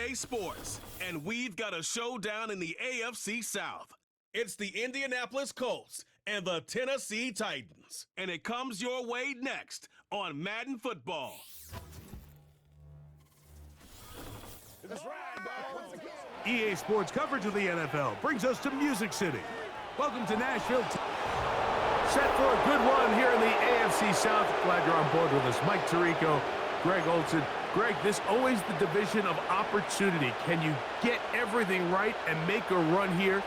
EA Sports, and we've got a showdown in the AFC South. It's the Indianapolis Colts and the Tennessee Titans, and it comes your way next on Madden Football. EA Sports coverage of the NFL brings us to Music City. Welcome to Nashville. Set for a good one here in the AFC South. Glad you're on board with us. Mike Tirico, Greg Olson. Greg, this always the division of opportunity. Can you get everything right and make a run here?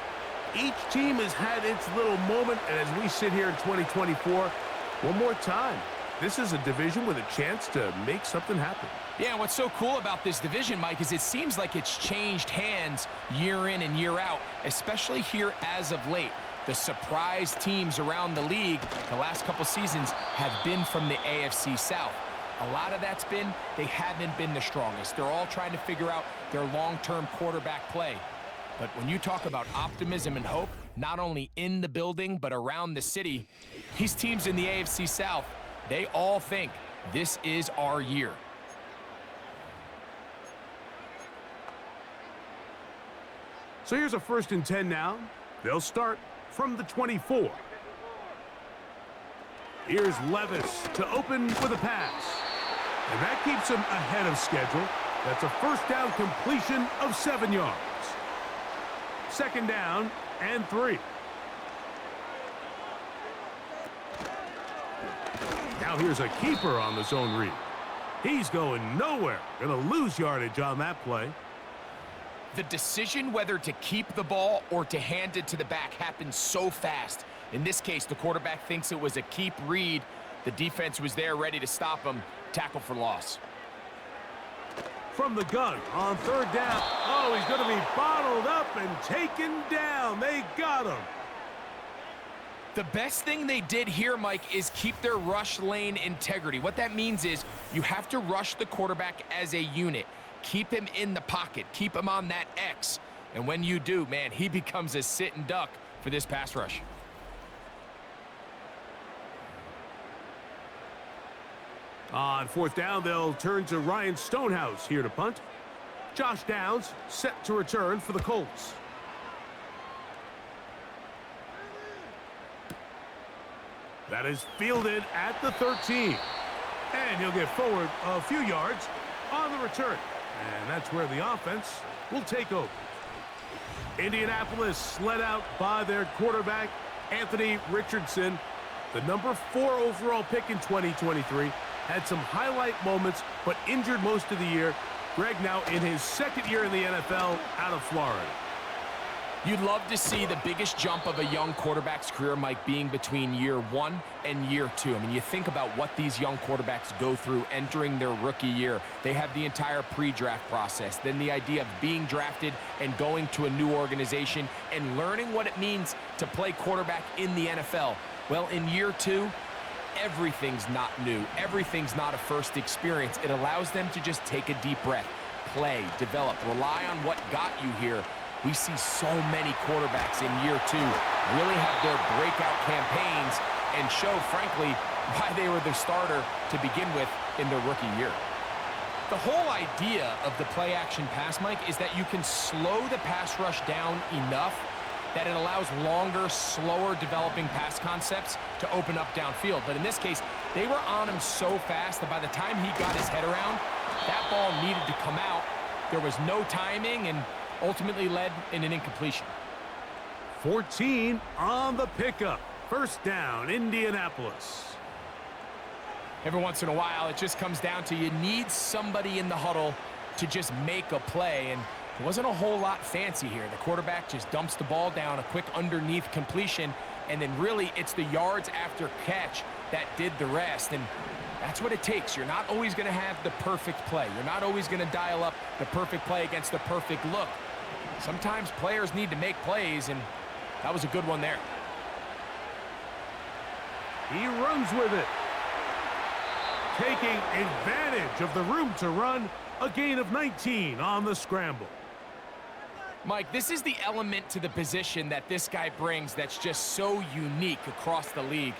Each team has had its little moment, and as we sit here in 2024, one more time, this is a division with a chance to make something happen. Yeah, what's so cool about this division, Mike, is it seems like it's changed hands year in and year out, especially here as of late. The surprise teams around the league the last couple seasons have been from the AFC South. A lot of that's been they haven't been the strongest. They're all trying to figure out their long-term quarterback play. But when you talk about optimism and hope, not only in the building but around the city, these teams in the AFC South, they all think this is our year. So here's a 1st and 10 now. They'll start from the 24. Here's Levis to open with a pass. And that keeps him ahead of schedule. That's a 1st down completion of 7 yards. 2nd down and 3. Now here's a keeper on the zone read. He's going nowhere. Gonna lose yardage on that play. The decision whether to keep the ball or to hand it to the back happens so fast. In this case, the quarterback thinks it was a keep read. The defense was there ready to stop him. Tackle for loss. From the gun on 3rd down. Oh, he's going to be bottled up and taken down. They got him. The best thing they did here, Mike, is keep their rush lane integrity. What that means is you have to rush the quarterback as a unit. Keep him in the pocket. Keep him on that X. And when you do, man, he becomes a sitting duck for this pass rush. On 4th down, they'll turn to Ryan Stonehouse here to punt. Josh Downs set to return for the Colts. That is fielded at the 13. And he'll get forward a few yards on the return. And that's where the offense will take over. Indianapolis led out by their quarterback, Anthony Richardson, the number 4 overall pick in 2023. Had some highlight moments, but injured most of the year. Greg now in his 2nd year in the NFL out of Florida. You'd love to see the biggest jump of a young quarterback's career, Mike, being between year 1 and year 2. I mean, you think about what these young quarterbacks go through entering their rookie year. They have the entire pre-draft process, then the idea of being drafted and going to a new organization and learning what it means to play quarterback in the NFL. Well, in year 2, everything's not new. Everything's not a first experience. It allows them to just take a deep breath, play, develop, rely on what got you here. We see so many quarterbacks in year 2 really have their breakout campaigns and show, frankly, why they were the starter to begin with in their rookie year. The whole idea of the play-action pass, Mike, is that you can slow the pass rush down enough that it allows longer, slower developing pass concepts to open up downfield. But in this case, they were on him so fast that by the time he got his head around, that ball needed to come out. There was no timing and ultimately led in an incompletion. 14 on the pickup. 1st down, Indianapolis. Every once in a while, it just comes down to you need somebody in the huddle to just make a play, and it wasn't a whole lot fancy here. The quarterback just dumps the ball down, a quick underneath completion, and then really it's the yards after catch that did the rest, and that's what it takes. You're not always going to have the perfect play. You're not always going to dial up the perfect play against the perfect look. Sometimes players need to make plays, and that was a good one there. He runs with it. Taking advantage of the room to run, a gain of 19 on the scramble. Mike, this is the element to the position that this guy brings that's just so unique across the league.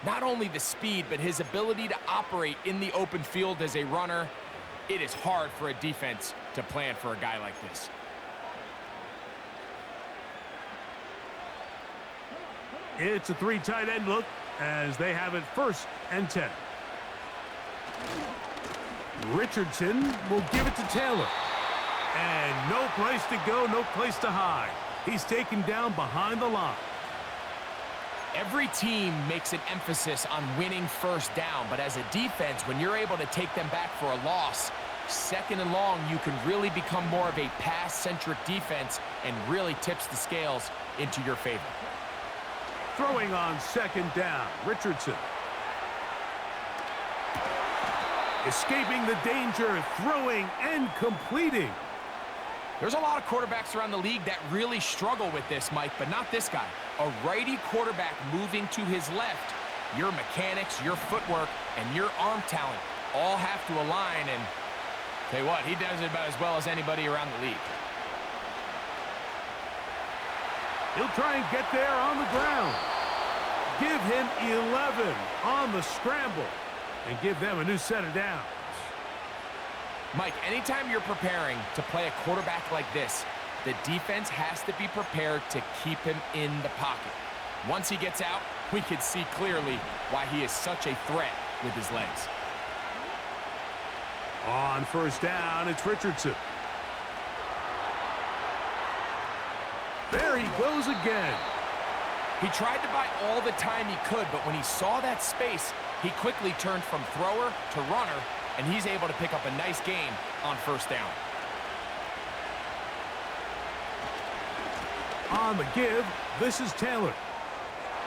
Not only the speed, but his ability to operate in the open field as a runner. It is hard for a defense to plan for a guy like this. It's a 3 tight end look as they have it 1st and 10. Richardson will give it to Taylor. And no place to go, no place to hide. He's taken down behind the line. Every team makes an emphasis on winning 1st down, but as a defense, when you're able to take them back for a loss, 2nd and long, you can really become more of a pass-centric defense and really tips the scales into your favor. Throwing on 2nd down, Richardson. Escaping the danger, throwing and completing. There's a lot of quarterbacks around the league that really struggle with this, Mike, but not this guy. A righty quarterback moving to his left. Your mechanics, your footwork, and your arm talent all have to align, and tell you what, he does it about as well as anybody around the league. He'll try and get there on the ground. Give him 11 on the scramble and give them a new set of downs. Mike, anytime you're preparing to play a quarterback like this, the defense has to be prepared to keep him in the pocket. Once he gets out, we can see clearly why he is such a threat with his legs. On 1st down, it's Richardson. There he goes again. He tried to buy all the time he could, but when he saw that space, he quickly turned from thrower to runner, and he's able to pick up a nice gain on 1st down. On the give, this is Taylor.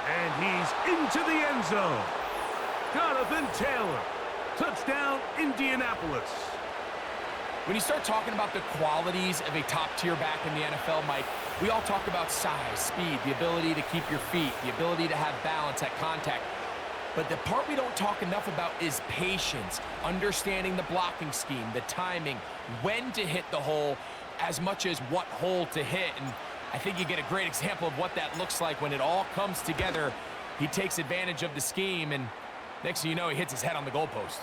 And he's into the end zone. Jonathan Taylor. Touchdown, Indianapolis. When you start talking about the qualities of a top-tier back in the NFL, Mike, we all talk about size, speed, the ability to keep your feet, the ability to have balance at contact. But the part we don't talk enough about is patience, understanding the blocking scheme, the timing, when to hit the hole, as much as what hole to hit. And I think you get a great example of what that looks like when it all comes together. He takes advantage of the scheme, and next thing you know, he hits his head on the goalpost.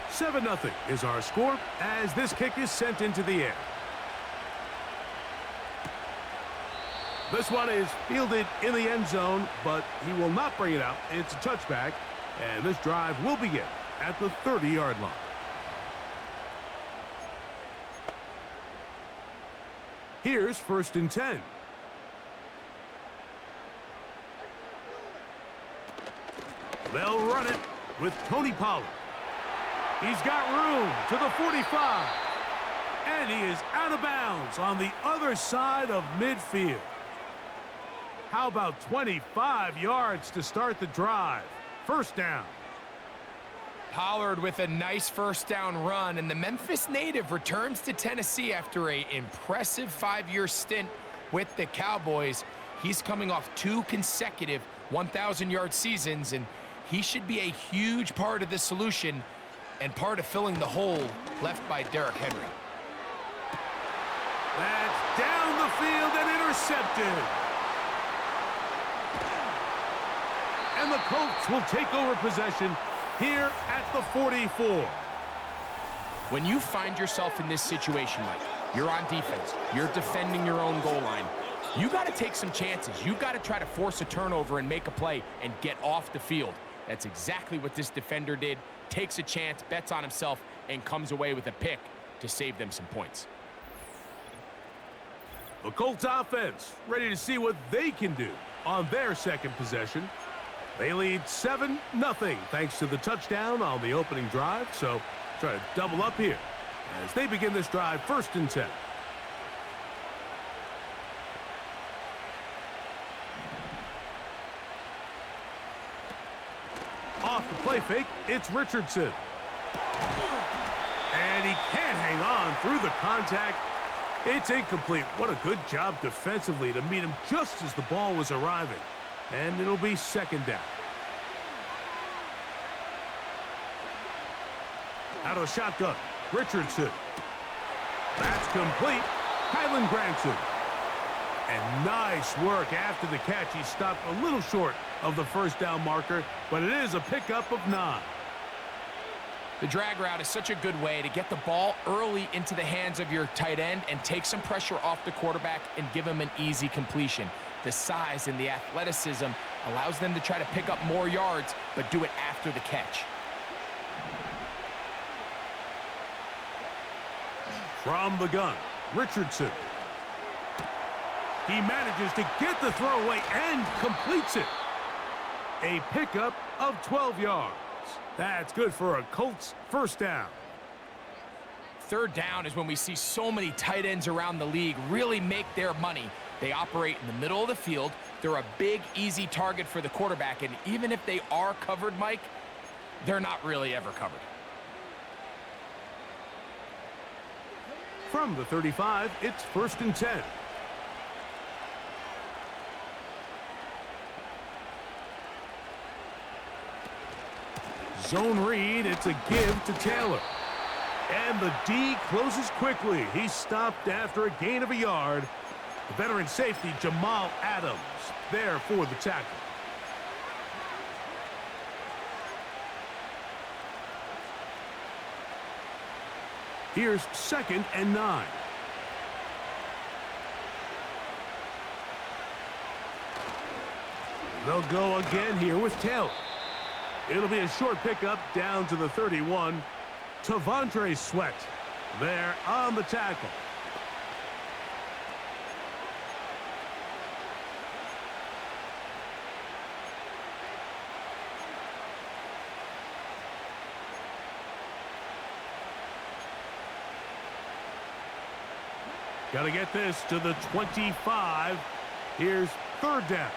Seven 0 is our score as this kick is sent into the air. This one is fielded in the end zone, but he will not bring it out. It's a touchback, and this drive will begin at the 30-yard line. Here's 1st and 10. They'll run it with Tony Pollard. He's got room to the 45. And he is out of bounds on the other side of midfield. How about 25 yards to start the drive? 1st down. Pollard with a nice 1st down run, and the Memphis native returns to Tennessee after an impressive 5-year stint with the Cowboys. He's coming off 2 consecutive 1,000-yard seasons, and he should be a huge part of the solution and part of filling the hole left by Derrick Henry. That's down the field and intercepted. And the Colts will take over possession here at the 44. When you find yourself in this situation, Mike, you're on defense, you're defending your own goal line, you got to take some chances. You got to try to force a turnover and make a play and get off the field. That's exactly what this defender did. Takes a chance, bets on himself, and comes away with a pick to save them some points. The Colts offense ready to see what they can do on their 2nd possession. They lead 7-0 thanks to the touchdown on the opening drive. So try to double up here as they begin this drive 1st and 10. Off the play fake, it's Richardson. And he can't hang on through the contact. It's incomplete. What a good job defensively to meet him just as the ball was arriving. And it'll be 2nd down. Out of the shotgun. Richardson. That's complete. Kylan Granson. And nice work after the catch. He stopped a little short of the first down marker, but it is a pickup of 9. The drag route is such a good way to get the ball early into the hands of your tight end and take some pressure off the quarterback and give him an easy completion. The size and the athleticism allows them to try to pick up more yards, but do it after the catch. From the gun, Richardson. He manages to get the throw away and completes it. A pickup of 12 yards. That's good for a Colts first down. Third down is when we see so many tight ends around the league really make their money. They operate in the middle of the field. They're a big, easy target for the quarterback, and even if they are covered, Mike, they're not really ever covered. From the 35, it's 1st and 10. Zone read, it's a give to Taylor. And the D closes quickly. He stopped after a gain of a yard. The veteran safety, Jamal Adams, there for the tackle. Here's 2nd and 9. They'll go again here with Taylor. It'll be a short pickup down to the 31. Tavondre Sweat there on the tackle. Got to get this to the 25. Here's 3rd down.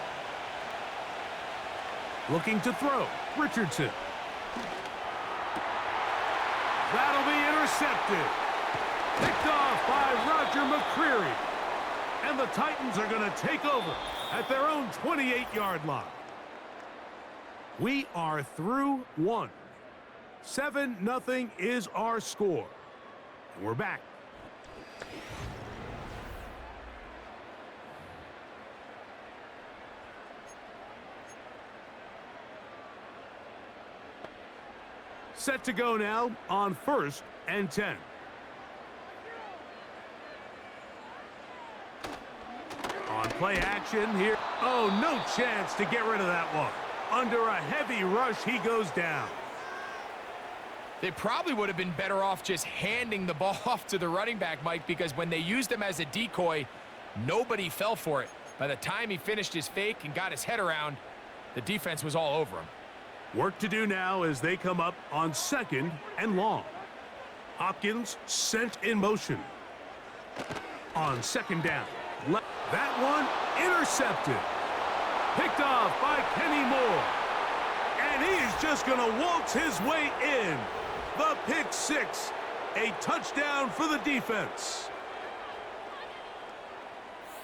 Looking to throw, Richardson. That'll be intercepted. Picked off by Roger McCreary. And the Titans are going to take over at their own 28-yard line. We are through 1. 7-0 is our score. And we're back. Set to go now on 1st and 10. On play action here. Oh, no chance to get rid of that one. Under a heavy rush, he goes down. They probably would have been better off just handing the ball off to the running back, Mike, because when they used him as a decoy, nobody fell for it. By the time he finished his fake and got his head around, the defense was all over him. Work to do now as they come up on 2nd and long. Hopkins sent in motion. On 2nd down. That one intercepted. Picked off by Kenny Moore. And he's just going to waltz his way in. The pick 6. A touchdown for the defense.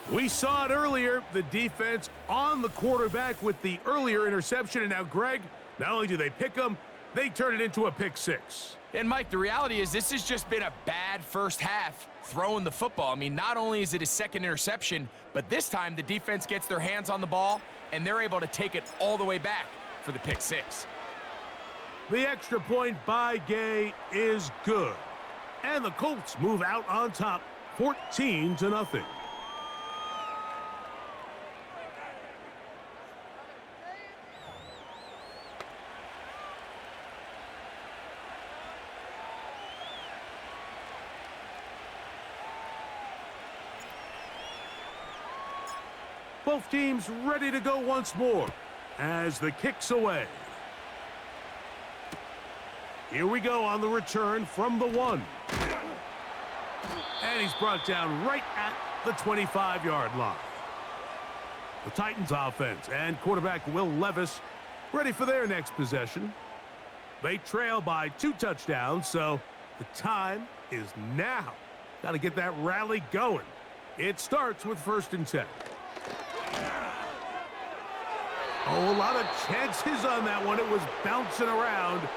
We saw it earlier. The defense on the quarterback with the earlier interception. And now, Greg, not only do they pick him, they turn it into a pick 6. And, Mike, the reality is this has just been a bad first half throwing the football. I mean, not only is it a 2nd interception, but this time the defense gets their hands on the ball, and they're able to take it all the way back for the pick 6. The extra point by Gay is good. And the Colts move out on top, 14-0. Both teams ready to go once more as the kick's away. Here we go on the return from the 1. And he's brought down right at the 25-yard line. The Titans offense and quarterback Will Levis ready for their next possession. They trail by 2 touchdowns, so the time is now. Got to get that rally going. It starts with 1st and 10. Oh, a lot of chances on that one. It was bouncing around,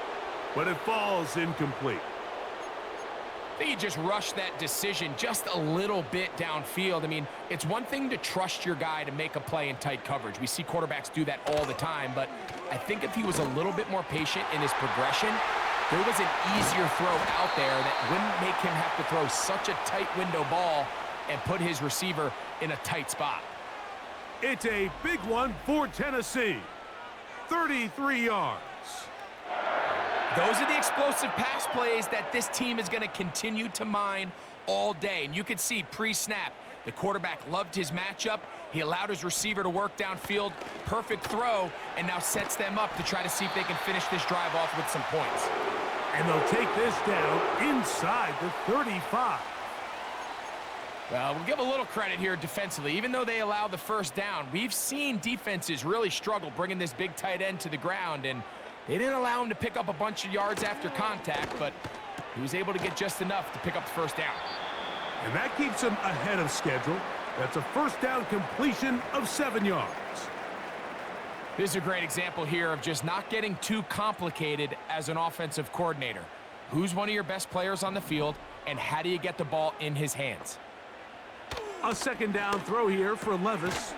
but it falls incomplete. I think he just rushed that decision just a little bit downfield. I mean, it's one thing to trust your guy to make a play in tight coverage. We see quarterbacks do that all the time, but I think if he was a little bit more patient in his progression, there was an easier throw out there that wouldn't make him have to throw such a tight window ball and put his receiver in a tight spot. It's a big one for Tennessee. 33 yards. Those are the explosive pass plays that this team is going to continue to mine all day. And you can see pre-snap, the quarterback loved his matchup. He allowed his receiver to work downfield. Perfect throw, and now sets them up to try to see if they can finish this drive off with some points. And they'll take this down inside the 35. Well, we'll give a little credit here defensively. Even though they allow the first down, we've seen defenses really struggle bringing this big tight end to the ground, and they didn't allow him to pick up a bunch of yards after contact, but he was able to get just enough to pick up the first down. And that keeps him ahead of schedule. That's a first down completion of 7 yards. This is a great example here of just not getting too complicated as an offensive coordinator. Who's one of your best players on the field, and how do you get the ball in his hands? A second down throw here for Levis.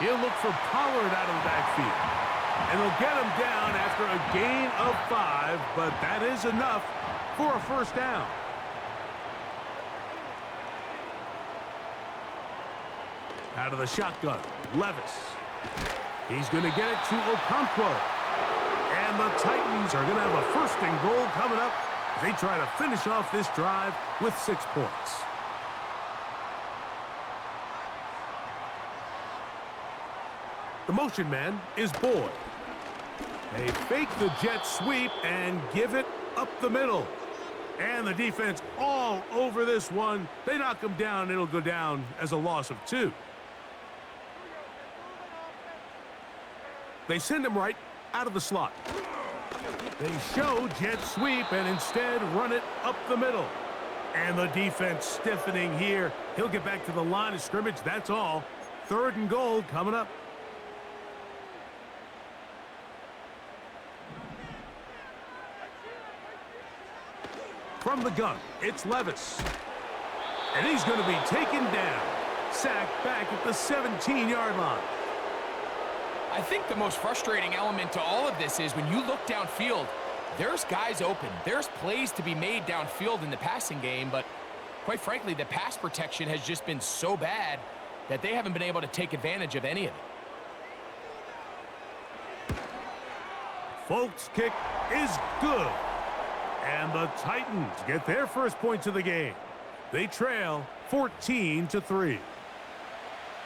He'll look for Pollard out of the backfield. And they'll get him down after a gain of 5, but that is enough for a first down. Out of the shotgun, Levis. He's going to get it to Okonkwo. And the Titans are going to have a first and goal coming up as they try to finish off this drive with 6 points. The motion man is Boyd. They fake the jet sweep and give it up the middle. And the defense all over this one. They knock him down. It'll go down as a loss of 2. They send him right out of the slot. They show jet sweep and instead run it up the middle. And the defense stiffening here. He'll get back to the line of scrimmage. That's all. 3rd and goal coming up. From the gun, it's Levis. And he's going to be taken down. Sacked back at the 17-yard line. I think the most frustrating element to all of this is when you look downfield, there's guys open. There's plays to be made downfield in the passing game, but quite frankly, the pass protection has just been so bad that they haven't been able to take advantage of any of it. Folks' kick is good. And the Titans get their first points of the game. They trail 14-3.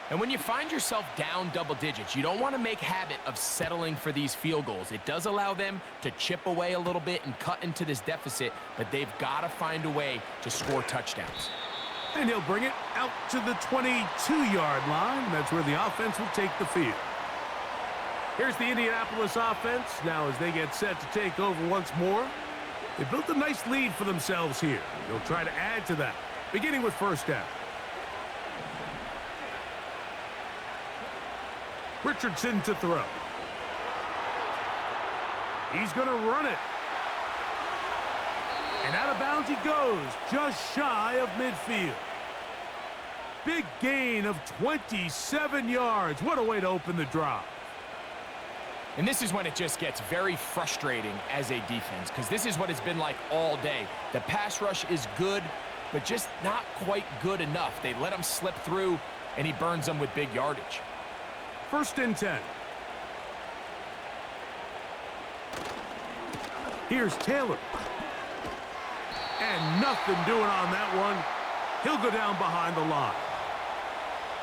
And when you find yourself down double digits, you don't want to make habit of settling for these field goals. It does allow them to chip away a little bit and cut into this deficit, but they've got to find a way to score touchdowns. And he'll bring it out to the 22-yard line. That's where the offense will take the field. Here's the Indianapolis offense. Now as they get set to take over once more, they built a nice lead for themselves here. They'll try to add to that, beginning with first down. Richardson to throw. He's going to run it. And out of bounds he goes, just shy of midfield. Big gain of 27 yards. What a way to open the drive. And this is when it just gets very frustrating as a defense, because this is what it's been like all day. The pass rush is good, but just not quite good enough. They let him slip through, and he burns them with big yardage. 1st and 10. Here's Taylor. And nothing doing on that one. He'll go down behind the line.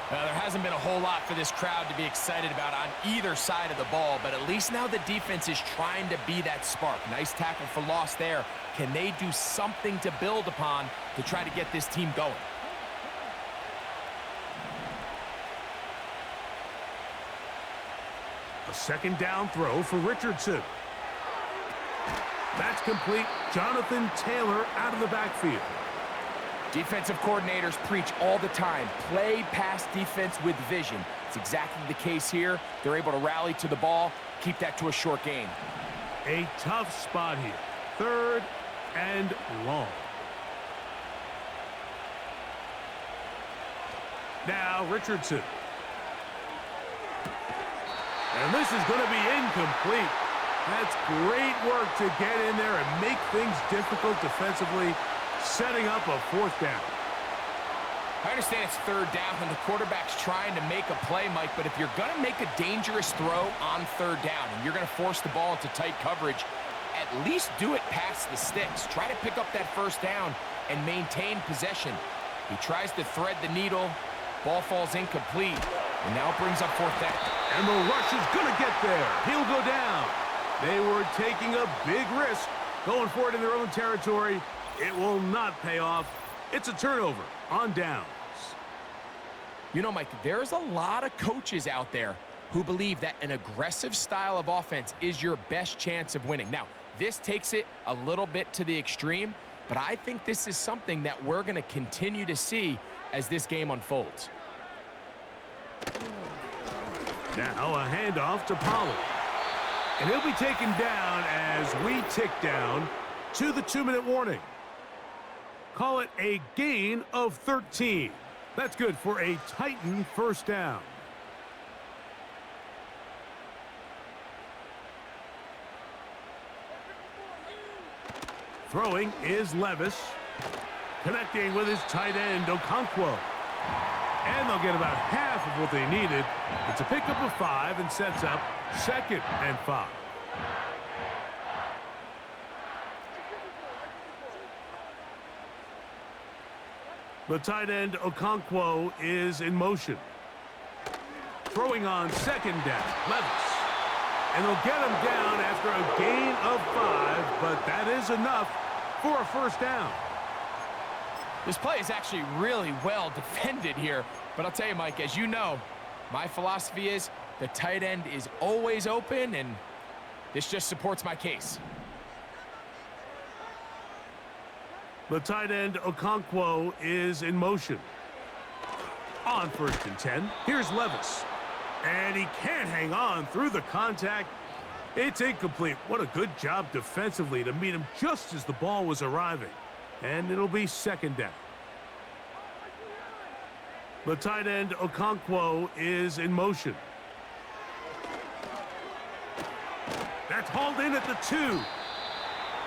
There hasn't been a whole lot for this crowd to be excited about on either side of the ball, but at least now the defense is trying to be that spark. Nice tackle for loss there. Can they do something to build upon to try to get this team going? A second down throw for Richardson. That's complete. Jonathan Taylor out of the backfield. Defensive coordinators preach all the time, play pass defense with vision. It's exactly the case here. They're able to rally to the ball, keep that to a short gain. A tough spot here. 3rd and long. Now Richardson. And this is going to be incomplete. That's great work to get in there and make things difficult defensively, setting up a fourth down. I understand it's third down and the quarterback's trying to make a play, Mike, but if you're going to make a dangerous throw on third down and you're going to force the ball into tight coverage, at least do it past the sticks. Try to pick up that first down and maintain possession. He tries to thread the needle. Ball falls incomplete, and now brings up fourth down. And the rush is going to get there. He'll go down. They were taking a big risk going for it in their own territory. It will not pay off. It's a turnover on downs. You know, Mike, there's a lot of coaches out there who believe that an aggressive style of offense is your best chance of winning. Now, this takes it a little bit to the extreme, but I think this is something that we're going to continue to see as this game unfolds. Now a handoff to Pollard. And he'll be taken down as we tick down to the 2-minute warning. Call it a gain of 13. That's good for a Titan first down. Throwing is Levis. Connecting with his tight end, Okonkwo. And they'll get about half of what they needed. It's a pickup of 5 and sets up 2nd and 5. The tight end, Okonkwo, is in motion. Throwing on 2nd down, Levis. And they'll get him down after a gain of 5, but that is enough for a first down. This play is actually really well defended here. But I'll tell you, Mike, as you know, my philosophy is the tight end is always open, and this just supports my case. The tight end, Okonkwo, is in motion. On 1st and 10, here's Levis. And he can't hang on through the contact. It's incomplete. What a good job defensively to meet him just as the ball was arriving. And it'll be 2nd down. The tight end, Okonkwo, is in motion. That's hauled in at the 2.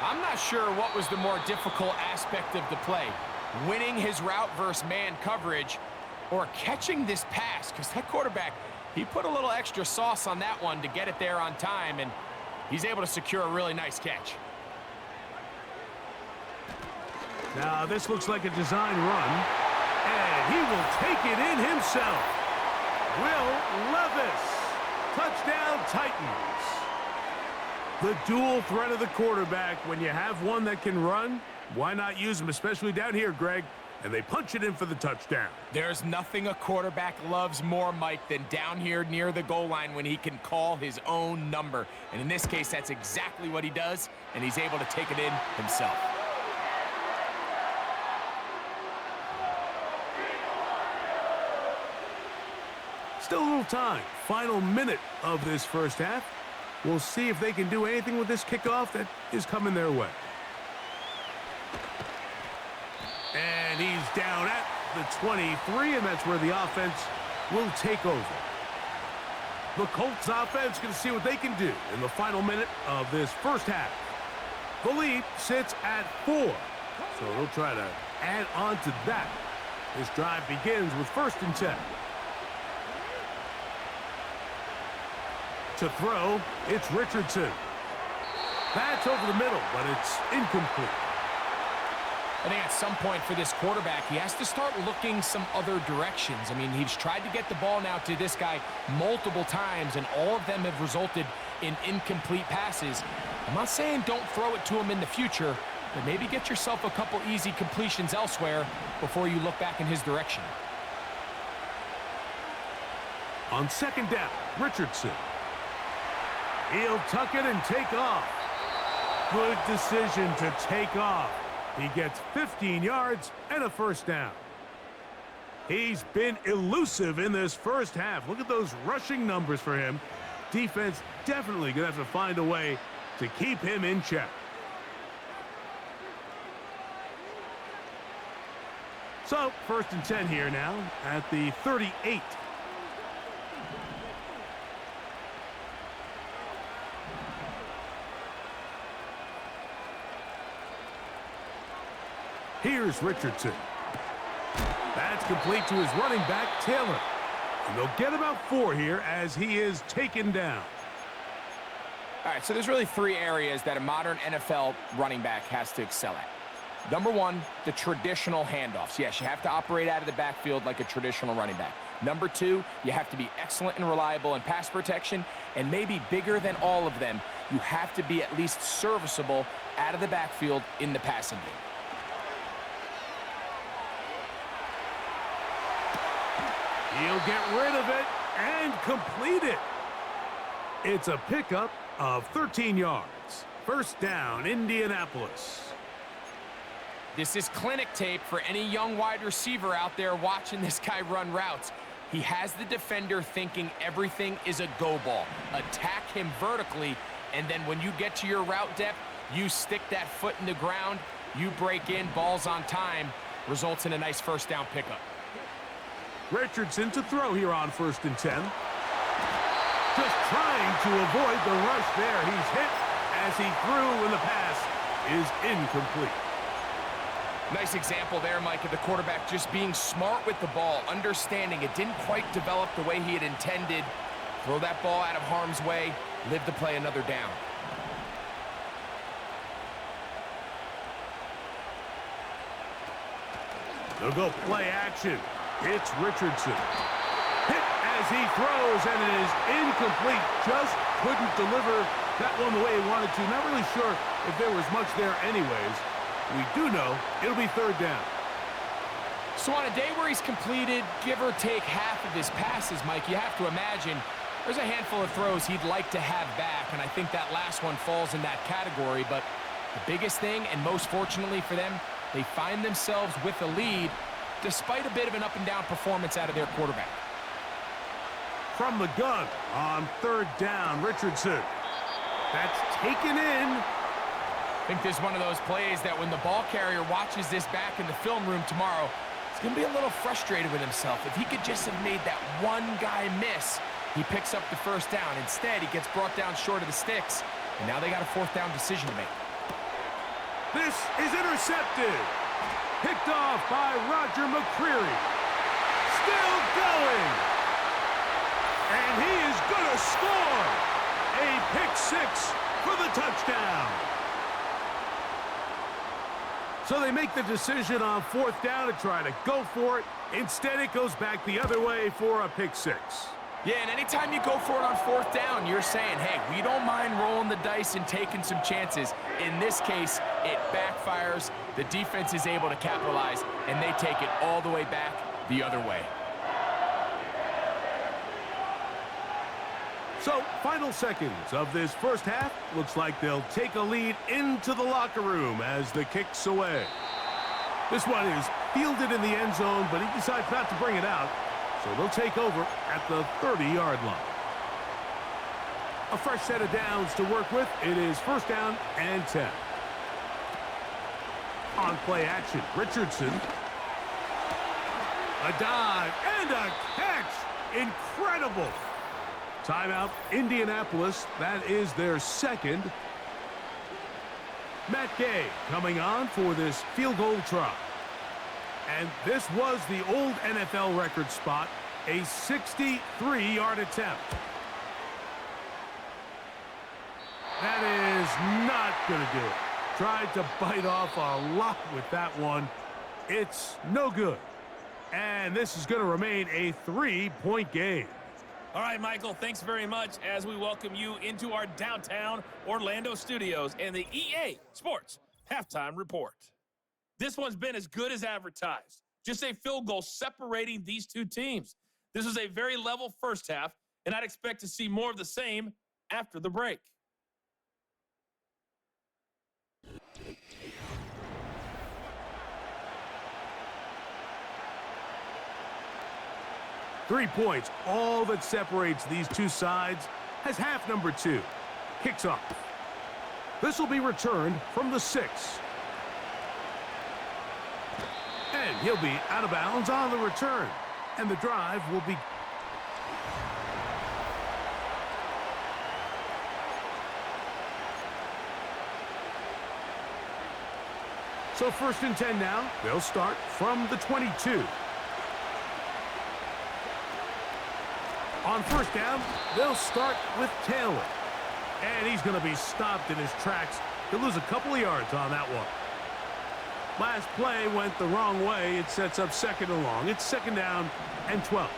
I'm not sure what was the more difficult aspect of the play, winning his route versus man coverage or catching this pass, because that quarterback, he put a little extra sauce on that one to get it there on time, and he's able to secure a really nice catch. Now this looks like a design run, and he will take it in himself. Will Levis. Touchdown, Titans. The dual threat of the quarterback. When you have one that can run, why not use him, especially down here, Greg? And they punch it in for the touchdown. There's nothing a quarterback loves more, Mike, than down here near the goal line when he can call his own number. And in this case, that's exactly what he does, and he's able to take it in himself. Still a little time. Final minute of this first half. We'll see if they can do anything with this kickoff that is coming their way. And he's down at the 23, and that's where the offense will take over. The Colts offense going to see what they can do in the final minute of this first half. The lead sits at 4, so they'll try to add on to that. This drive begins with 1st and 10. To throw, it's Richardson. That's over the middle, but it's incomplete. I think at some point for this quarterback, he has to start looking some other directions. I mean, he's tried to get the ball now to this guy multiple times, and all of them have resulted in incomplete passes. I'm not saying don't throw it to him in the future, but maybe get yourself a couple easy completions elsewhere before you look back in his direction. On 2nd down, Richardson. He'll tuck it and take off. Good decision to take off. He gets 15 yards and a first down. He's been elusive in this first half. Look at those rushing numbers for him. Defense definitely going to have to find a way to keep him in check. So, 1st and 10 here now at the 38. Here's Richardson. That's complete to his running back, Taylor. And they'll get about 4 here as he is taken down. All right, so there's really 3 areas that a modern NFL running back has to excel at. Number 1, the traditional handoffs. Yes, you have to operate out of the backfield like a traditional running back. Number 2, you have to be excellent and reliable in pass protection. And maybe bigger than all of them, you have to be at least serviceable out of the backfield in the passing game. He'll get rid of it and complete it. It's a pickup of 13 yards. 1st down, Indianapolis. This is clinic tape for any young wide receiver out there watching this guy run routes. He has the defender thinking everything is a go ball. Attack him vertically, and then when you get to your route depth, you stick that foot in the ground, you break in, balls on time, results in a nice 1st down pickup. Richardson to throw here on 1st and 10. Just trying to avoid the rush there. He's hit as he threw, and the pass is incomplete. Nice example there, Mike, of the quarterback just being smart with the ball, understanding it didn't quite develop the way he had intended. Throw that ball out of harm's way, live to play another down. They'll go play action. It's Richardson. Hit as he throws, and it is incomplete. Just couldn't deliver that one the way he wanted to. Not really sure if there was much there anyways. We do know it'll be 3rd down. So on a day where he's completed, give or take half of his passes, Mike, you have to imagine there's a handful of throws he'd like to have back, and I think that last one falls in that category. But the biggest thing, and most fortunately for them, they find themselves with a lead despite a bit of an up-and-down performance out of their quarterback. From the gun on 3rd down, Richardson. That's taken in. I think this is one of those plays that when the ball carrier watches this back in the film room tomorrow, he's going to be a little frustrated with himself. If he could just have made that one guy miss, he picks up the 1st down. Instead, he gets brought down short of the sticks, and now they got a 4th down decision to make. This is intercepted. Picked off by Roger McCreary. Still going. And he is going to score. A pick 6 for the touchdown. So they make the decision on 4th down to try to go for it. Instead, it goes back the other way for a pick 6. Yeah, and anytime you go for it on 4th down, you're saying, hey, we don't mind rolling the dice and taking some chances. In this case, it backfires. The defense is able to capitalize, and they take it all the way back the other way. So, final seconds of this 1st half. Looks like they'll take a lead into the locker room as the kick's away. This one is fielded in the end zone, but he decides not to bring it out. So they'll take over at the 30-yard line. A fresh set of downs to work with. It is 1st down and 10. On play action, Richardson. A dive and a catch. Incredible. Timeout, Indianapolis. That is their 2nd. Matt Gay coming on for this field goal try. And this was the old NFL record spot, a 63-yard attempt. That is not going to do it. Tried to bite off a lot with that one. It's no good. And this is going to remain a 3-point game. All right, Michael, thanks very much as we welcome you into our downtown Orlando studios and the EA Sports Halftime Report. This one's been as good as advertised. Just a field goal separating these two teams. This was a very level 1st half, and I'd expect to see more of the same after the break. Three points, all that separates these two sides, as half number 2 kicks off. This will be returned from the 6. And He'll be out of bounds on the return. And the drive will be... So 1st and 10 now. They'll start from the 22. On 1st down, they'll start with Taylor. And he's going to be stopped in his tracks. He'll lose a couple of yards on that one. Last play went the wrong way. It sets up 2nd and long. It's 2nd down and 12.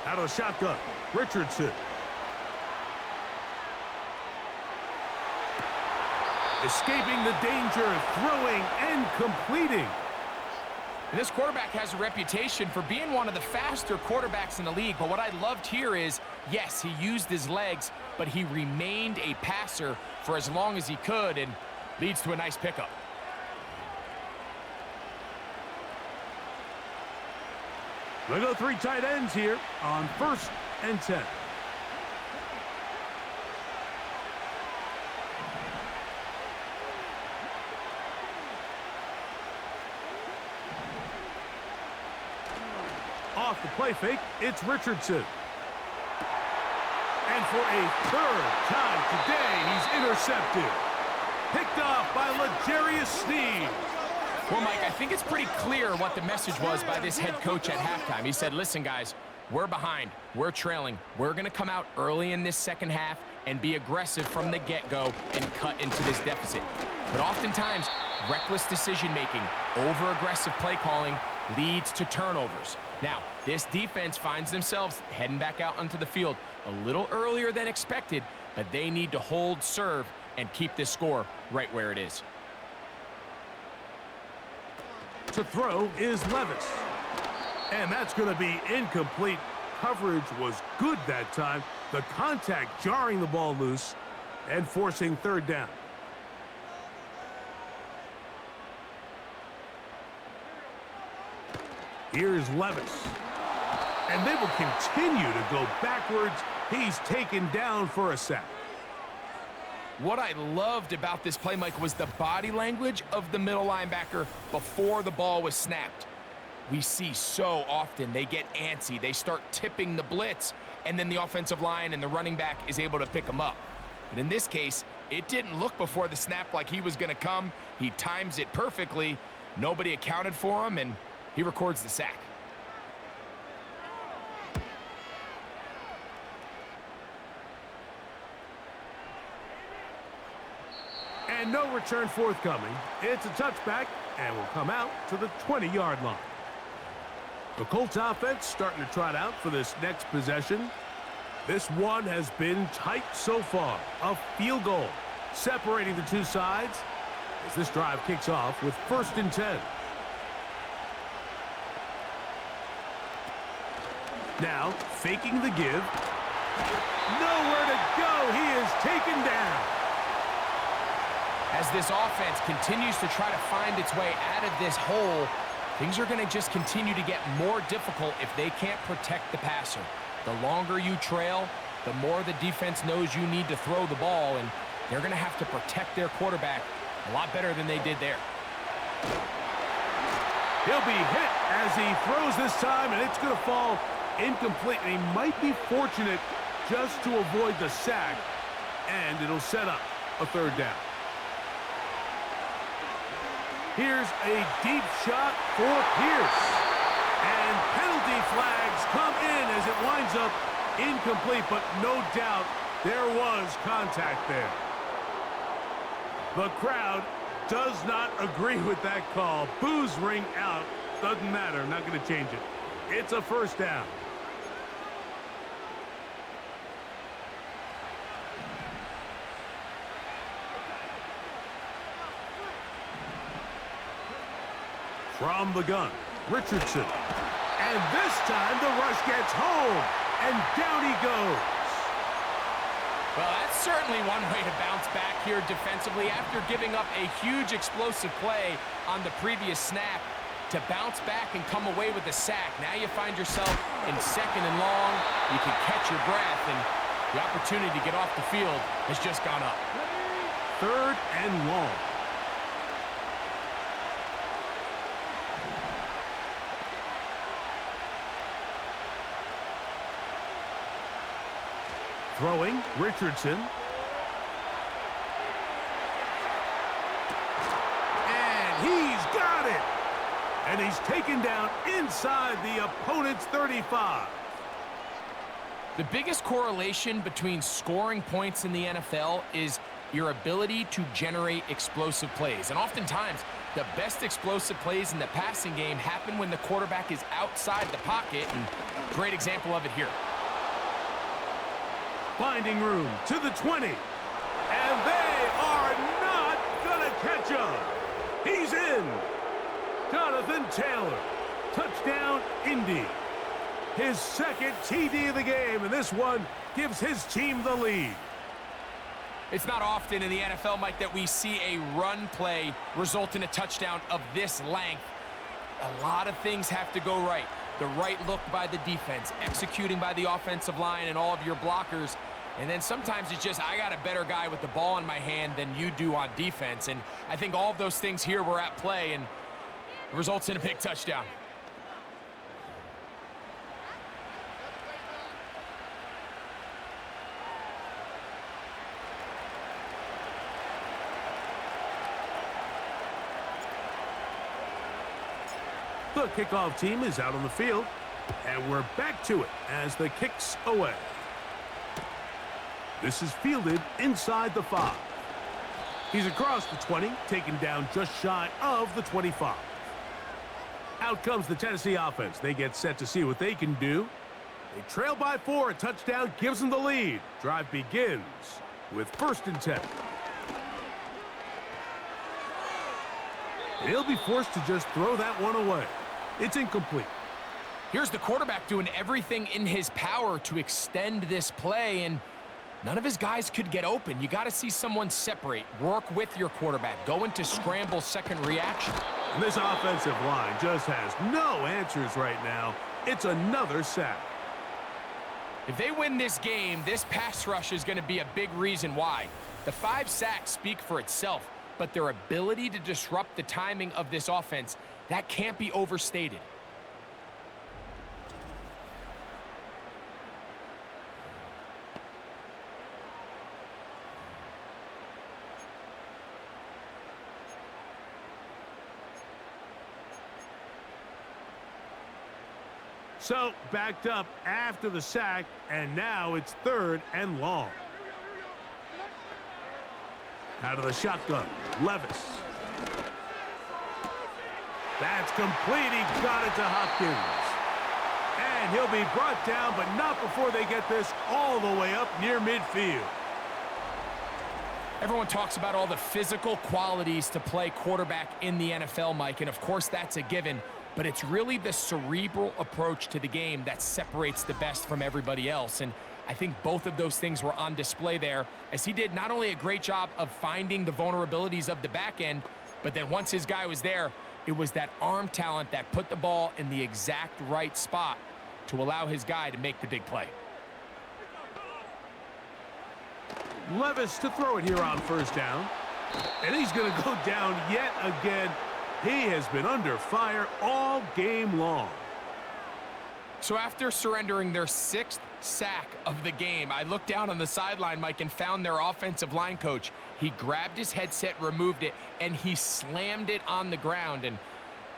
Out of the shotgun, Richardson. Escaping the danger, throwing and completing. And this quarterback has a reputation for being one of the faster quarterbacks in the league. But what I loved here is, yes, he used his legs, but he remained a passer for as long as he could, and leads to a nice pickup. They go 3 tight ends here on 1st and 10. Off the play fake, it's Richardson. And for a 3rd time today, he's intercepted. Picked off by L'Jarius Sneed. Well, Mike, I think it's pretty clear what the message was by this head coach at halftime. He said, listen, guys, we're behind. We're trailing. We're going to come out early in this second half and be aggressive from the get-go and cut into this deficit. But oftentimes, reckless decision-making, over-aggressive play calling leads to turnovers. Now, this defense finds themselves heading back out onto the field a little earlier than expected, but they need to hold serve and keep this score right where it is. To throw is Levis. And that's going to be incomplete. Coverage was good that time. The contact jarring the ball loose and forcing 3rd down. Here's Levis. And they will continue to go backwards. He's taken down for a sack. What I loved about this play, Mike, was the body language of the middle linebacker before the ball was snapped. We see so often they get antsy, they start tipping the blitz, and then the offensive line and the running back is able to pick them up. But in this case, it didn't look before the snap like he was going to come. He times it perfectly. Nobody accounted for him, and he records the sack. And no return forthcoming. It's a touchback and will come out to the 20-yard line. The Colts offense starting to trot out for this next possession. This one has been tight so far. A field goal separating the two sides as this drive kicks off with 1st and 10. Now faking the give. Nowhere to go. He is taken down. As this offense continues to try to find its way out of this hole, things are going to just continue to get more difficult if they can't protect the passer. The longer you trail, the more the defense knows you need to throw the ball, and they're going to have to protect their quarterback a lot better than they did there. He'll be hit as he throws this time, and it's going to fall incomplete. And he might be fortunate just to avoid the sack, and it'll set up a 3rd down. Here's a deep shot for Pierce. And penalty flags come in as it winds up incomplete, but no doubt there was contact there. The crowd does not agree with that call. Boos ring out. Doesn't matter. Not going to change it. It's a 1st down. From the gun, Richardson. And this time the rush gets home, and down he goes. Well, that's certainly one way to bounce back here defensively after giving up a huge explosive play on the previous snap. to bounce back and come away with a sack. Now you find yourself in 2nd and long. You can catch your breath, and the opportunity to get off the field has just gone up. 3rd and long. Throwing, Richardson. And he's got it! And he's taken down inside the opponent's 35. The biggest correlation between scoring points in the NFL is your ability to generate explosive plays. And oftentimes, the best explosive plays in the passing game happen when the quarterback is outside the pocket. And great example of it here. Finding room to the 20. And they are not gonna catch him. He's in. Jonathan Taylor. Touchdown, Indy. His 2nd TD of the game, and this one gives his team the lead. It's not often in the NFL, Mike, that we see a run play result in a touchdown of this length. A lot of things have to go right. The right look by the defense, executing by the offensive line and all of your blockers. And then sometimes it's just, I got a better guy with the ball in my hand than you do on defense. And I think all of those things here were at play, and it results in a big touchdown. The kickoff team is out on the field, and we're back to it as the kick's away. This is fielded inside the 5. He's across the 20, taken down just shy of the 25. Out comes the Tennessee offense. They get set to see what they can do. They trail by 4. A touchdown gives them the lead. Drive begins with 1st and 10. He'll be forced to just throw that one away. It's incomplete. Here's the quarterback doing everything in his power to extend this play, and none of his guys could get open. You got to see someone separate, work with your quarterback, go into scramble second reaction. And this offensive line just has no answers right now. It's another sack. If they win this game, this pass rush is going to be a big reason why. The 5 sacks speak for itself, but their ability to disrupt the timing of this offense, that can't be overstated. So, backed up after the sack, and now it's 3rd and long. Out of the shotgun, Levis. That's complete. He got it to Hopkins. And he'll be brought down, but not before they get this all the way up near midfield. Everyone talks about all the physical qualities to play quarterback in the NFL, Mike, and of course that's a given. But it's really the cerebral approach to the game that separates the best from everybody else. And I think both of those things were on display there, as he did not only a great job of finding the vulnerabilities of the back end, but then once his guy was there, it was that arm talent that put the ball in the exact right spot to allow his guy to make the big play. Levis to throw it here on 1st down. And he's going to go down yet again. He has been under fire all game long. So after surrendering their 6th sack of the game, I looked down on the sideline, Mike, and found their offensive line coach. He grabbed his headset, removed it, and he slammed it on the ground. And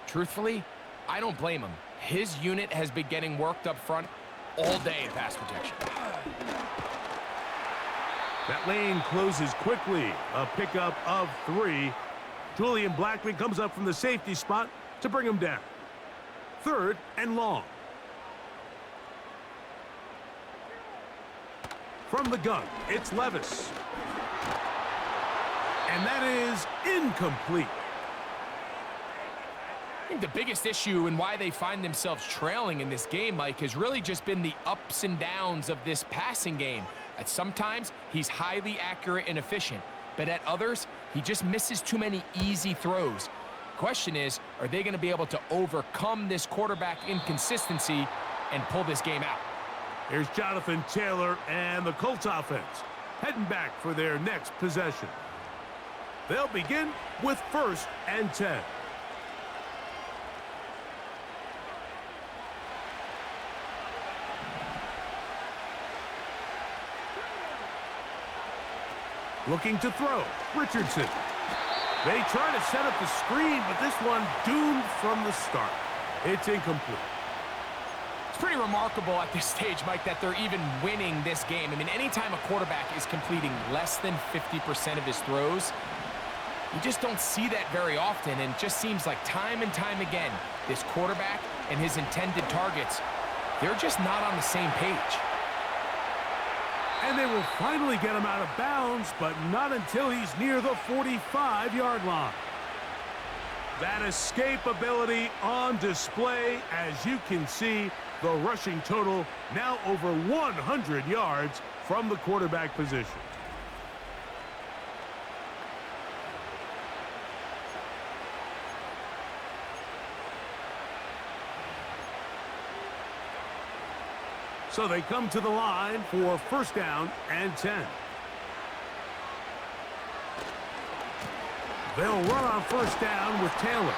truthfully, I don't blame him. His unit has been getting worked up front all day in pass protection. That lane closes quickly. A pickup of 3. Julian Blackman comes up from the safety spot to bring him down. 3rd and long. From the gun, it's Levis. And that is incomplete. I think the biggest issue and why they find themselves trailing in this game, Mike, has really just been the ups and downs of this passing game. At sometimes, he's highly accurate and efficient, but at others, he just misses too many easy throws. Question is, are they going to be able to overcome this quarterback inconsistency and pull this game out? Here's Jonathan Taylor and the Colts offense heading back for their next possession. They'll begin with 1st and 10. Looking to throw, Richardson. They try to set up the screen, but this one doomed from the start. It's incomplete. It's pretty remarkable at this stage, Mike, that they're even winning this game. I mean, anytime a quarterback is completing less than 50% of his throws, you just don't see that very often, and it just seems like time and time again, this quarterback and his intended targets, they're just not on the same page. And they will finally get him out of bounds, but not until he's near the 45-yard line. That escape ability on display. As you can see, the rushing total now over 100 yards from the quarterback position. So they come to the line for 1st down and 10. They'll run on 1st down with Taylor.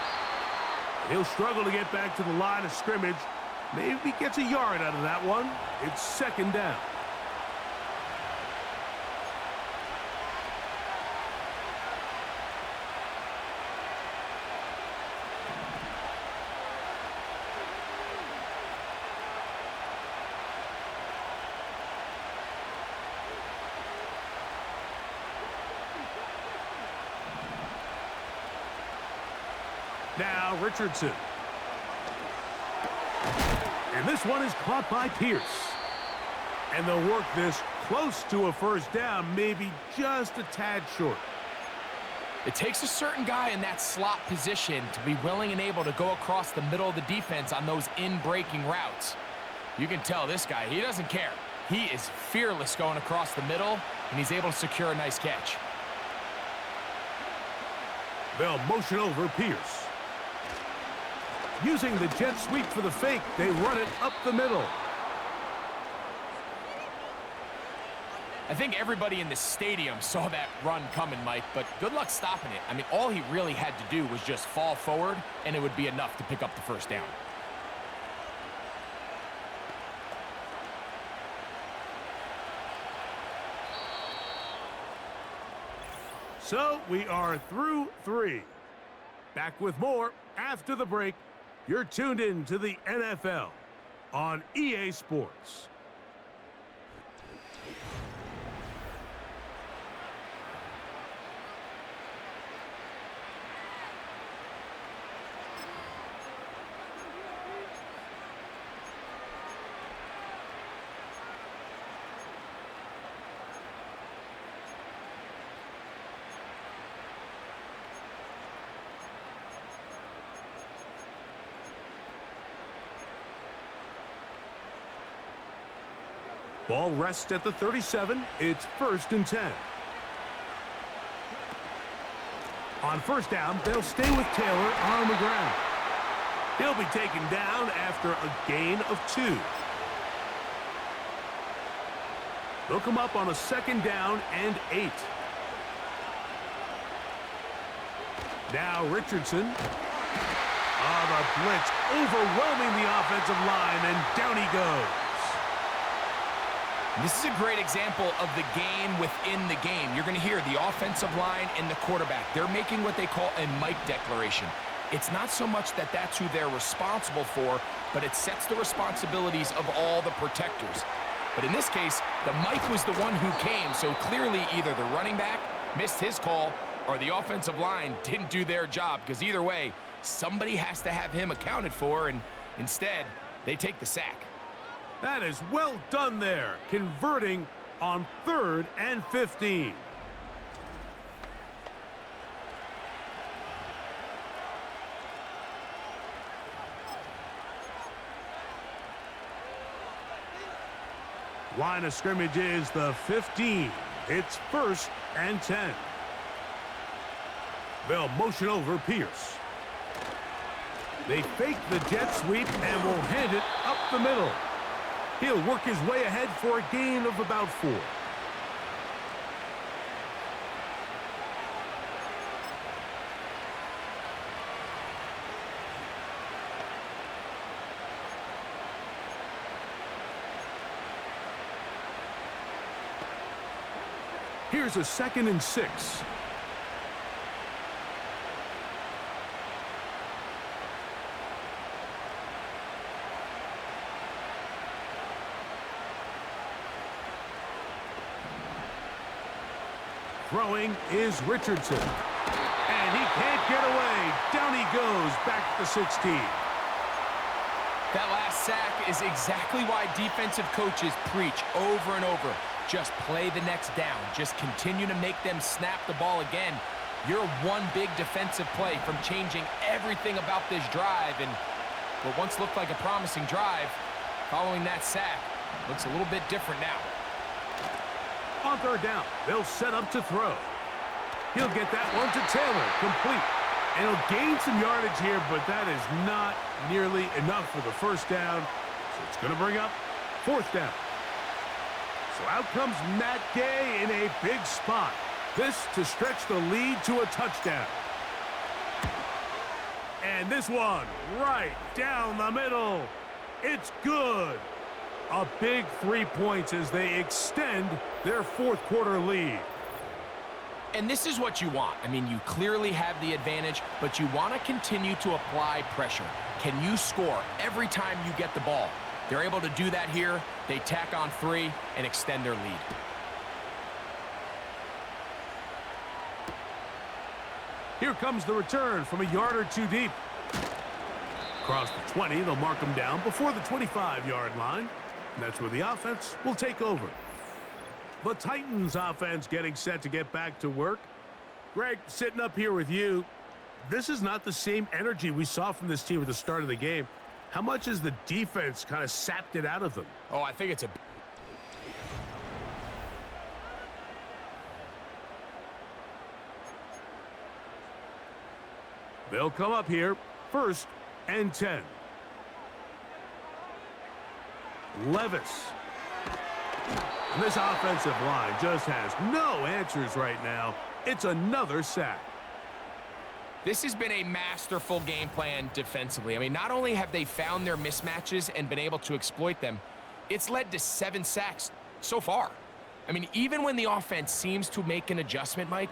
He'll struggle to get back to the line of scrimmage. Maybe gets a yard out of that one. It's 2nd down. Now Richardson. And this one is caught by Pierce. And they'll work this close to a 1st down, maybe just a tad short. It takes a certain guy in that slot position to be willing and able to go across the middle of the defense on those in-breaking routes. You can tell this guy, he doesn't care. He is fearless going across the middle, and he's able to secure a nice catch. They'll motion over Pierce. Using the jet sweep for the fake, they run it up the middle. I think everybody in the stadium saw that run coming, Mike, but good luck stopping it. I mean, all he really had to do was just fall forward, and it would be enough to pick up the 1st down. So we are through 3. Back with more after the break. You're tuned in to the NFL on EA Sports. Ball rests at the 37. It's 1st and 10. On 1st down, they'll stay with Taylor on the ground. He'll be taken down after a gain of 2. They'll come up on a 2nd down and 8. Now Richardson. The blitz overwhelming the offensive line, and down he goes. This is a great example of the game within the game. You're going to hear the offensive line and the quarterback. They're making what they call a Mike declaration. It's not so much that that's who they're responsible for, but it sets the responsibilities of all the protectors. But in this case, the Mike was the one who came, so clearly either the running back missed his call or the offensive line didn't do their job, because either way, somebody has to have him accounted for, and instead, they take the sack. That is well done there, converting on 3rd and 15. Line of scrimmage is the 15. It's 1st and 10. They'll motion over Pierce. They fake the jet sweep and will hand it up the middle. He'll work his way ahead for a gain of about 4. Here's a 2nd and 6. Throwing is Richardson. And he can't get away. Down he goes, back to the 16. That last sack is exactly why defensive coaches preach over and over. Just play the next down. Just continue to make them snap the ball again. You're one big defensive play from changing everything about this drive. And what once looked like a promising drive, following that sack, looks a little bit different now. On 3rd down, they'll set up to throw. He'll get that one to Taylor, complete. And he'll gain some yardage here, but that is not nearly enough for the 1st down. So it's going to bring up 4th down. So out comes Matt Gay in a big spot. This to stretch the lead to a touchdown. And this one right down the middle. It's good. A big 3 points as they extend their 4th quarter lead. And this is what you want. I mean, you clearly have the advantage, but you want to continue to apply pressure. Can you score every time you get the ball? They're able to do that here. They tack on 3 and extend their lead. Here comes the return from a yard or 2 deep. Across the 20, they'll mark him down before the 25-yard line. And that's where the offense will take over. The Titans offense getting set to get back to work. Greg, sitting up here with you, this is not the same energy we saw from this team at the start of the game. How much has the defense kind of sapped it out of them? Oh, I think it's a... They'll come up here, 1st and 10. Levis. And this offensive line just has no answers right now. It's another sack. This has been a masterful game plan defensively. I mean, not only have they found their mismatches and been able to exploit them, it's led to 7 sacks so far. I mean, even when the offense seems to make an adjustment, Mike,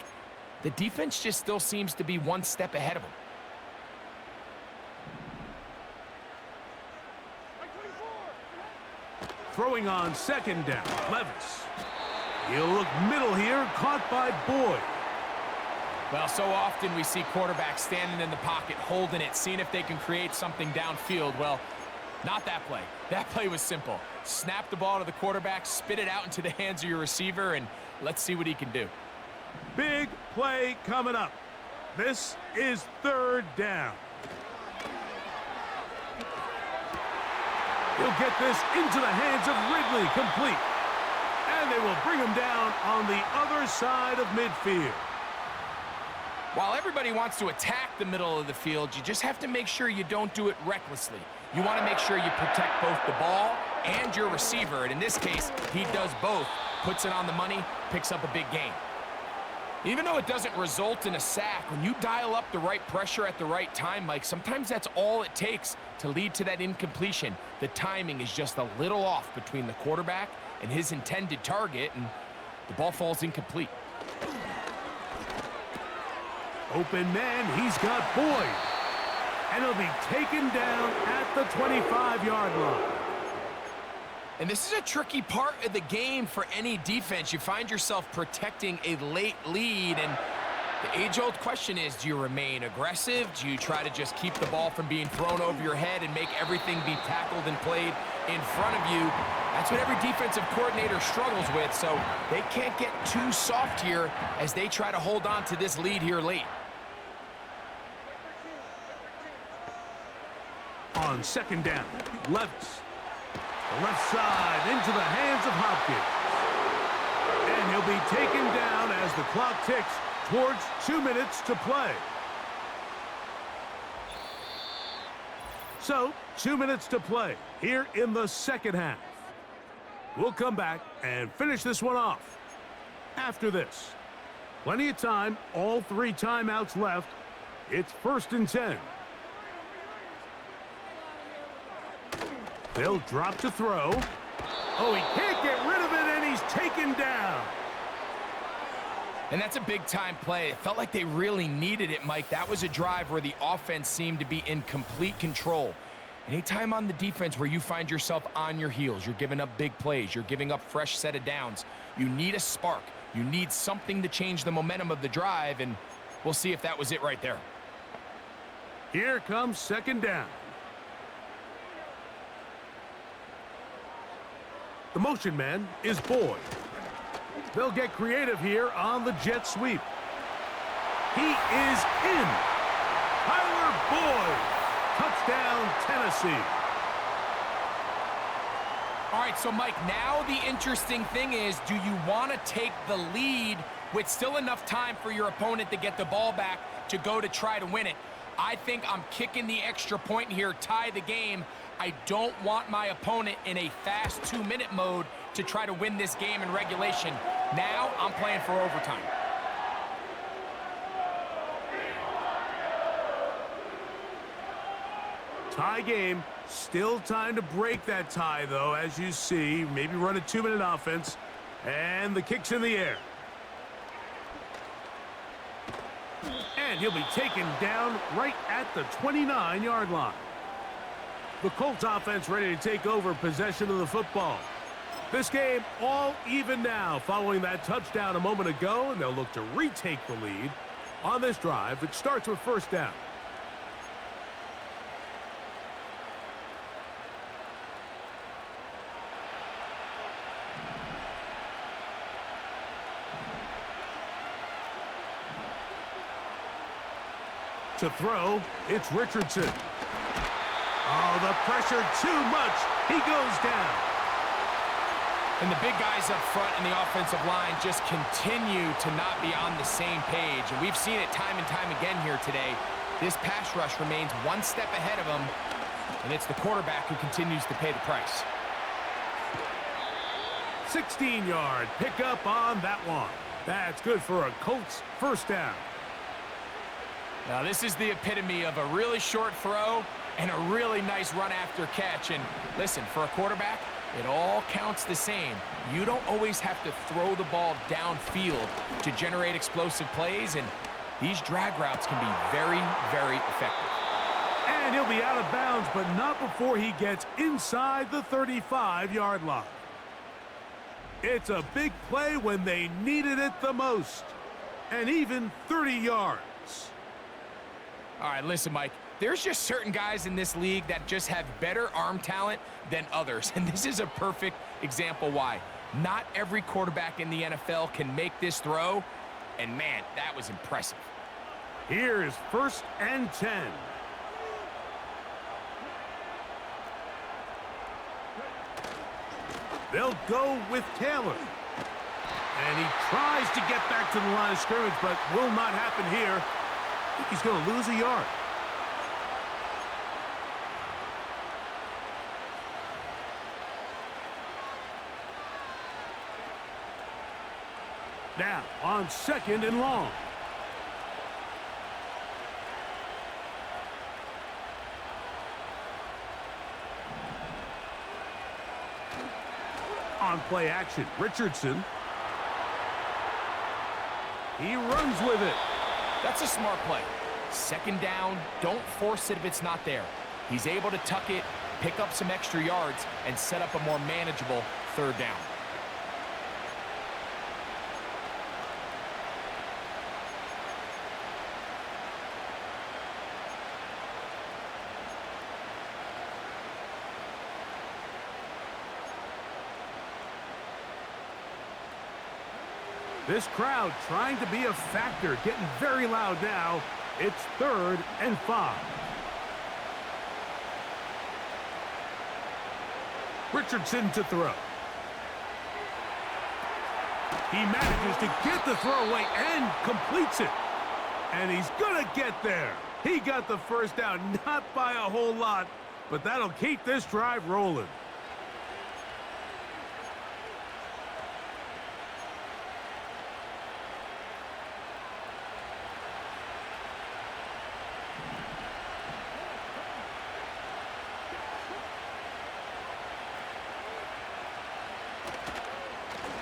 the defense just still seems to be one step ahead of them. Throwing on 2nd down, Levis. He'll look middle here, caught by Boyd. Well, so often we see quarterbacks standing in the pocket, holding it, seeing if they can create something downfield. Well, not that play. That play was simple. Snap the ball to the quarterback, spit it out into the hands of your receiver, and let's see what he can do. Big play coming up. This is 3rd down. He'll get this into the hands of Ridley, complete. And they will bring him down on the other side of midfield. While everybody wants to attack the middle of the field, you just have to make sure you don't do it recklessly. You want to make sure you protect both the ball and your receiver. And in this case, he does both. Puts it on the money, picks up a big gain. Even though it doesn't result in a sack, when you dial up the right pressure at the right time, Mike, sometimes that's all it takes to lead to that incompletion. The timing is just a little off between the quarterback and his intended target, and the ball falls incomplete. Open man, he's got Boyd. And he'll be taken down at the 25-yard line. And this is a tricky part of the game for any defense. You find yourself protecting a late lead, and the age-old question is, do you remain aggressive? Do you try to just keep the ball from being thrown over your head and make everything be tackled and played in front of you? That's what every defensive coordinator struggles with, so they can't get too soft here as they try to hold on to this lead here late. On 2nd down, Levis. The left side into the hands of Hopkins. And he'll be taken down as the clock ticks towards 2 minutes to play. So, 2 minutes to play here in the second half. We'll come back and finish this one off after this. Plenty of time, all 3 timeouts left. It's 1st and 10. They'll drop to throw. Oh, he can't get rid of it, and he's taken down. And that's a big-time play. It felt like they really needed it, Mike. That was a drive where the offense seemed to be in complete control. Anytime on the defense where you find yourself on your heels, you're giving up big plays, you're giving up fresh set of downs, you need a spark. You need something to change the momentum of the drive, and we'll see if that was it right there. Here comes 2nd down. The motion man is Boyd. They'll get creative here on the jet sweep. He is in. Tyler Boyd. Touchdown, Tennessee. All right, so Mike, now the interesting thing is, do you want to take the lead with still enough time for your opponent to get the ball back to go to try to win it? I think I'm kicking the extra point here, tie the game. I don't want my opponent in a fast 2-minute mode to try to win this game in regulation. Now I'm playing for overtime. Tie game. Still time to break that tie, though, as you see. Maybe run a 2-minute offense. And the kick's in the air. And he'll be taken down right at the 29-yard line. The Colts offense ready to take over possession of the football. This game all even now following that touchdown a moment ago, and they'll look to retake the lead on this drive. It starts with 1st down. To throw, it's Richardson. Oh, the pressure too much. He goes down. And the big guys up front in the offensive line just continue to not be on the same page. And we've seen it time and time again here today. This pass rush remains one step ahead of them, and it's the quarterback who continues to pay the price. 16-yard pickup on that one. That's good for a Colts 1st down. Now, this is the epitome of a really short throw and a really nice run after catch. And listen, for a quarterback, it all counts the same. You don't always have to throw the ball downfield to generate explosive plays, and these drag routes can be very, very effective. And he'll be out of bounds, but not before he gets inside the 35-yard line. It's a big play when they needed it the most, and even 30 yards. All right, listen, Mike, there's just certain guys in this league that just have better arm talent than others, and this is a perfect example why. Not every quarterback in the NFL can make this throw, and man, that was impressive. Here's 1st and 10. They'll go with Taylor. And he tries to get back to the line of scrimmage, but will not happen here. I think he's going to lose a yard. Now, on 2nd and long. On play action, Richardson. He runs with it. That's a smart play. 2nd down, don't force it if it's not there. He's able to tuck it, pick up some extra yards, and set up a more manageable 3rd down. This crowd trying to be a factor, getting very loud now. It's 3rd and 5. Richardson to throw. He manages to get the throw away and completes it. And he's going to get there. He got the 1st down, not by a whole lot, but that'll keep this drive rolling.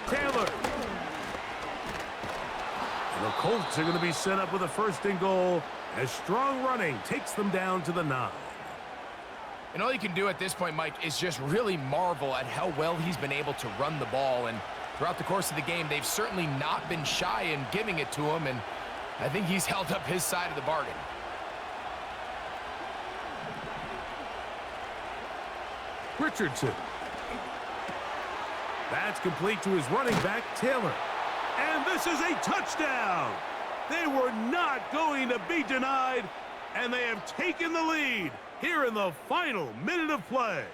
Taylor. And the Colts are going to be set up with a 1st and goal as strong running takes them down to the 9. And all you can do at this point, Mike, is just really marvel at how well he's been able to run the ball. And throughout the course of the game, they've certainly not been shy in giving it to him. And I think he's held up his side of the bargain. Richardson. That's complete to his running back, Taylor. And this is a touchdown. They were not going to be denied, and they have taken the lead here in the final minute of play.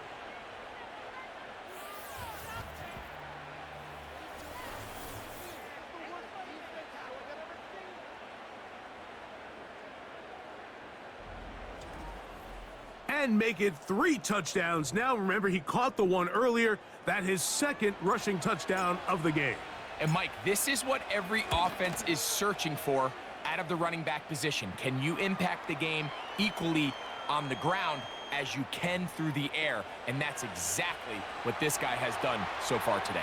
And make it 3 touchdowns. Now, remember, he caught the one earlier. That his 2nd rushing touchdown of the game. And, Mike, this is what every offense is searching for out of the running back position. Can you impact the game equally on the ground as you can through the air? And that's exactly what this guy has done so far today.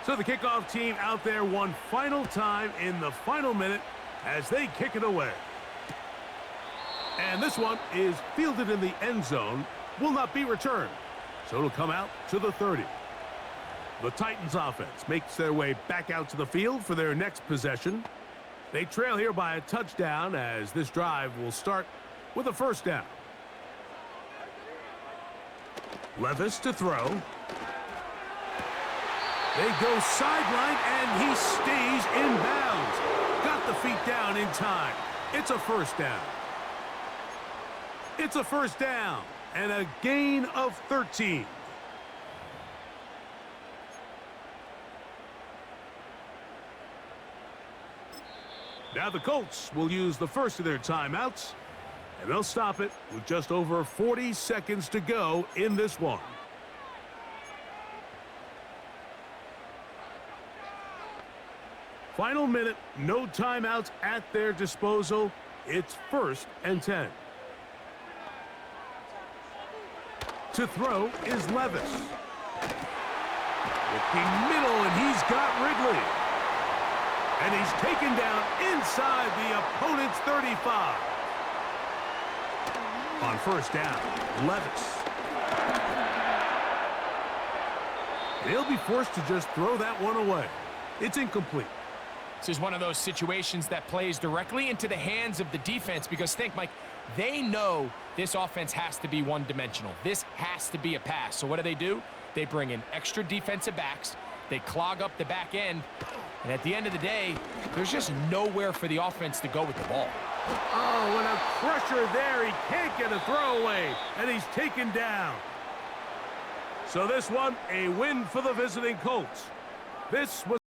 So the kickoff team out there one final time in the final minute as they kick it away. And this one is fielded in the end zone, will not be returned. So it'll come out to the 30. The Titans offense makes their way back out to the field for their next possession. They trail here by a touchdown as this drive will start with a 1st down. Levis to throw. They go sideline and he stays in bounds. Got the feet down in time. It's a 1st down. It's a 1st down and a gain of 13. Now the Colts will use the 1st of their timeouts, and they'll stop it with just over 40 seconds to go in this one. Final minute, no timeouts at their disposal. It's 1st and 10. To throw is Levis. Looking middle, and he's got Ridley. And he's taken down inside the opponent's 35. On 1st down, Levis. He'll be forced to just throw that one away. It's incomplete. This is one of those situations that plays directly into the hands of the defense because think, Mike, they know this offense has to be one-dimensional. This has to be a pass. So what do? They bring in extra defensive backs. They clog up the back end. And at the end of the day, there's just nowhere for the offense to go with the ball. Oh, and a pressure there. He can't get a throwaway, and he's taken down. So this one, a win for the visiting Colts. This was